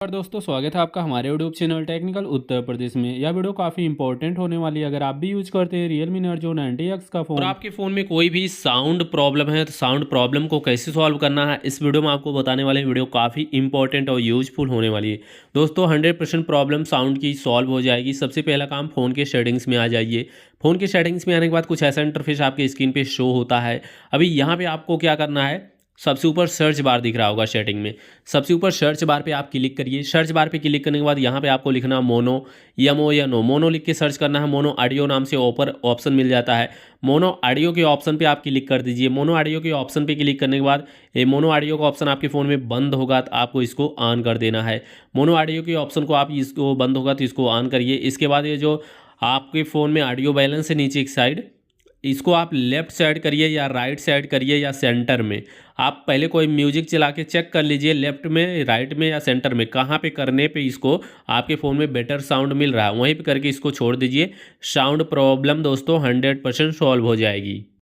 और दोस्तों स्वागत है आपका हमारे YouTube channel technical Uttar Pradesh में। यह वीडियो काफ़ी इंपॉर्टेंट होने वाली है अगर आप भी यूज करते हैं Realme Narzo 90X का और फ़ोन। आपके फ़ोन में कोई भी साउंड प्रॉब्लम है तो साउंड प्रॉब्लम को कैसे सॉल्व करना है इस वीडियो में आपको बताने वाले हैं। वीडियो काफ़ी इंपॉर्टेंट और यूजफुल होने वाली है। दोस्तों 100% प्रॉब्लम साउंड की सॉल्व हो जाएगी। सबसे पहला काम, फ़ोन के सेटिंग्स में आ जाइए। फ़ोन के सेटिंग्स में आने के बाद कुछ ऐसा इंटरफेस आपके स्क्रीन पे शो होता है। अभी यहाँ पे आपको क्या करना है, सबसे ऊपर सर्च बार दिख रहा होगा सेटिंग में। सबसे ऊपर सर्च बार पे आप क्लिक करिए। सर्च बार पे क्लिक करने के बाद यहाँ पे आपको लिखना मोनो, यमओ या नो, मोनो लिख के सर्च करना है। मोनो ऑडियो नाम से ऊपर ऑप्शन मिल जाता है। मोनो ऑडियो के ऑप्शन पे आप क्लिक कर दीजिए। मोनो ऑडियो के ऑप्शन पे क्लिक करने के बाद ये मोनो ऑडियो का ऑप्शन आपके फ़ोन में बंद होगा तो आपको इसको ऑन कर देना है। मोनो ऑडियो के ऑप्शन को आप इसको बंद होगा तो इसको ऑन करिए। इसके बाद ये जो आपके फ़ोन में ऑडियो बैलेंस है नीचे एक साइड, इसको आप लेफ़्ट साइड करिए या राइट साइड करिए या सेंटर में। आप पहले कोई म्यूजिक चला के चेक कर लीजिए लेफ़्ट में, राइट में या सेंटर में, कहाँ पे करने पे इसको आपके फ़ोन में बेटर साउंड मिल रहा है वहीं पे करके इसको छोड़ दीजिए। साउंड प्रॉब्लम दोस्तों 100% सॉल्व हो जाएगी।